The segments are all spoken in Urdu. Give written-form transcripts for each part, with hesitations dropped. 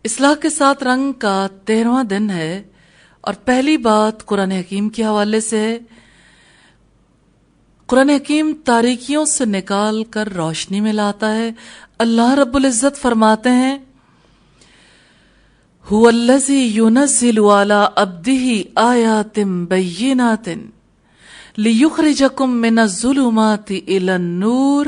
اصلاح کے 7 رنگ کا 13واں دن ہے اور پہلی بات قرآن حکیم کے حوالے سے ہے۔ قرآن حکیم تاریکیوں سے نکال کر روشنی میں لاتا ہے۔ اللہ رب العزت فرماتے ہیں هو الذی ينزل على عبده آیات بینات لیخرجکم من الظلمات الى النور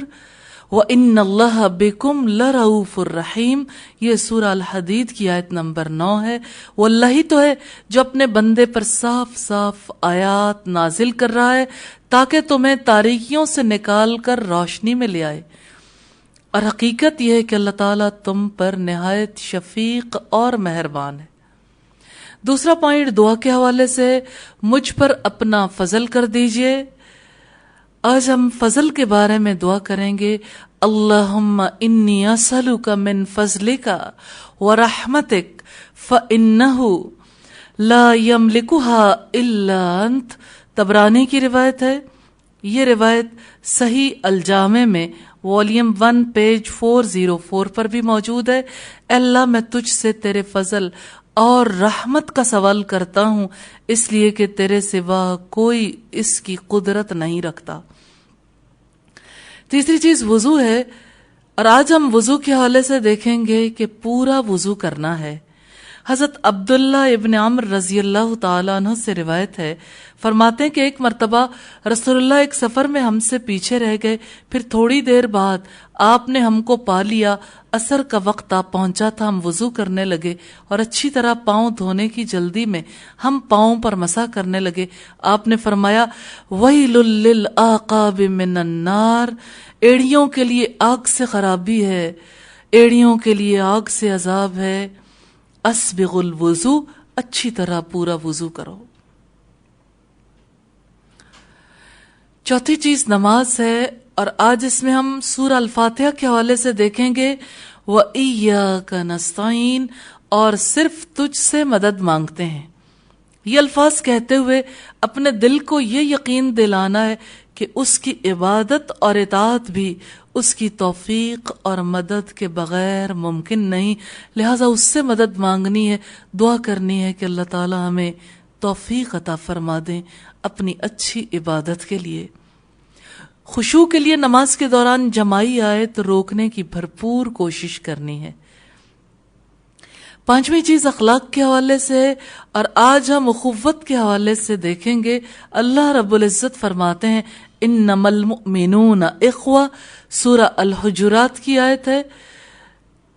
وَإِنَّ اللَّهَ بِكُمْ لَرَؤُوفٌ الرَّحِيمٌ۔ یہ سورہ الحدید کی آیت نمبر 9 ہے۔ وہ اللہ ہی تو ہے جو اپنے بندے پر صاف صاف آیات نازل کر رہا ہے تاکہ تمہیں تاریکیوں سے نکال کر روشنی میں لے آئے، اور حقیقت یہ ہے کہ اللہ تعالیٰ تم پر نہایت شفیق اور مہربان ہے۔ دوسرا پوائنٹ دعا کے حوالے سے، مجھ پر اپنا فضل کر دیجئے۔ آج ہم فضل کے بارے میں دعا کریں گے۔ اللہم انی اسألک من فضلک ورحمتک فإنہ لا یملکها الا انت۔ طبرانی کی روایت ہے۔ یہ روایت صحیح الجامع میں والیوم 1 پیج 404 پر بھی موجود ہے۔ اے اللہ، میں تجھ سے تیرے فضل اور رحمت کا سوال کرتا ہوں، اس لیے کہ تیرے سوا کوئی اس کی قدرت نہیں رکھتا۔ تیسری چیز وضو ہے، اور آج ہم وضو کے حوالے سے دیکھیں گے کہ پورا وضو کرنا ہے۔ حضرت عبداللہ ابن عمر رضی اللہ تعالیٰ عنہ سے روایت ہے، فرماتے ہیں کہ ایک مرتبہ رسول اللہ ایک سفر میں ہم سے پیچھے رہ گئے، پھر تھوڑی دیر بعد آپ نے ہم کو پا لیا۔ عصر کا وقت آ پہنچا تھا، ہم وضو کرنے لگے اور اچھی طرح پاؤں دھونے کی جلدی میں ہم پاؤں پر مسح کرنے لگے۔ آپ نے فرمایا وَيْلٌ لِّلْأَعْقَابِ مِنَ النَّارِ، ایڑیوں کے لیے آگ سے خرابی ہے، ایڑیوں کے لیے آگ سے عذاب ہے۔ اسبغ الوضو، اچھی طرح پورا وضو کرو۔ چوتھی چیز نماز ہے، اور آج اس میں ہم سورہ الفاتحہ کے حوالے سے دیکھیں گے وَإِيَّاكَ نَسْتَعِينُ، اور صرف تجھ سے مدد مانگتے ہیں۔ یہ الفاظ کہتے ہوئے اپنے دل کو یہ یقین دلانا ہے کہ اس کی عبادت اور اطاعت بھی اس کی توفیق اور مدد کے بغیر ممکن نہیں، لہٰذا اس سے مدد مانگنی ہے، دعا کرنی ہے کہ اللہ تعالی ہمیں توفیق عطا فرما دیں اپنی اچھی عبادت کے لیے۔ خشوع کے لیے نماز کے دوران جماعی آئے تو روکنے کی بھرپور کوشش کرنی ہے۔ پانچویں چیز اخلاق کے حوالے سے، اور آج ہم اخوت کے حوالے سے دیکھیں گے۔ اللہ رب العزت فرماتے ہیں انما المؤمنون اخوہ، سورہ الحجرات کی آیت ہے۔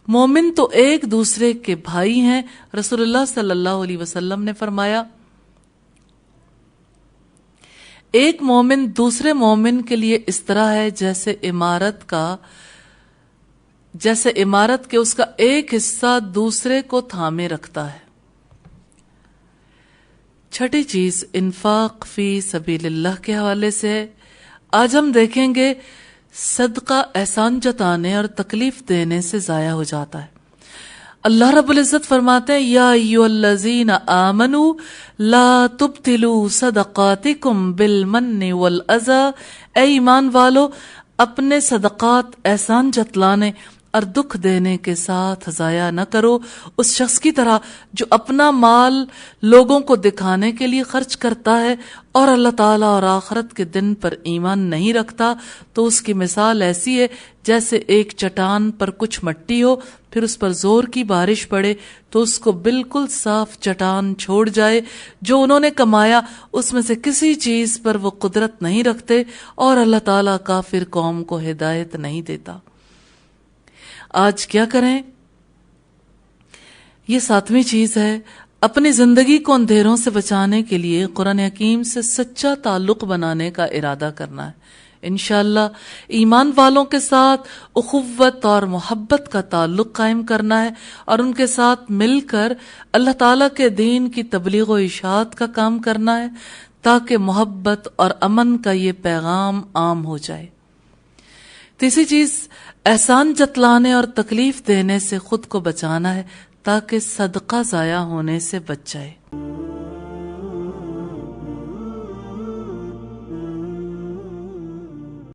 مومن تو ایک دوسرے کے بھائی ہیں۔ رسول اللہ صلی اللہ علیہ وسلم نے فرمایا ایک مومن دوسرے مومن کے لیے اس طرح ہے جیسے عمارت کے اس کا ایک حصہ دوسرے کو تھامے رکھتا ہے۔ چھٹی چیز انفاق فی سبیل اللہ کے حوالے سے، آج ہم دیکھیں گے صدقہ احسان جتانے اور تکلیف دینے سے ضائع ہو جاتا ہے۔ اللہ رب العزت فرماتے ہیں یا ایھا الذین آمنوا لا تبطلوا صدقاتکم بالمن والاذی، اے ایمان والو اپنے صدقات احسان جتلانے اور دکھ دینے کے ساتھ ضائع نہ کرو۔ اس شخص کی طرح جو اپنا مال لوگوں کو دکھانے کے لیے خرچ کرتا ہے اور اللہ تعالیٰ اور آخرت کے دن پر ایمان نہیں رکھتا، تو اس کی مثال ایسی ہے جیسے ایک چٹان پر کچھ مٹی ہو، پھر اس پر زور کی بارش پڑے تو اس کو بالکل صاف چٹان چھوڑ جائے۔ جو انہوں نے کمایا اس میں سے کسی چیز پر وہ قدرت نہیں رکھتے، اور اللہ تعالیٰ کافر قوم کو ہدایت نہیں دیتا۔ آج کیا کریں؟ یہ 7ویں چیز ہے، اپنی زندگی کو اندھیروں سے بچانے کے لیے قرآن حکیم سے سچا تعلق بنانے کا ارادہ کرنا ہے۔ انشاءاللہ ایمان والوں کے ساتھ اخوت اور محبت کا تعلق قائم کرنا ہے، اور ان کے ساتھ مل کر اللہ تعالیٰ کے دین کی تبلیغ و اشاعت کا کام کرنا ہے تاکہ محبت اور امن کا یہ پیغام عام ہو جائے۔ تیسری چیز احسان جتلانے اور تکلیف دینے سے خود کو بچانا ہے تاکہ صدقہ ضائع ہونے سے بچ جائے۔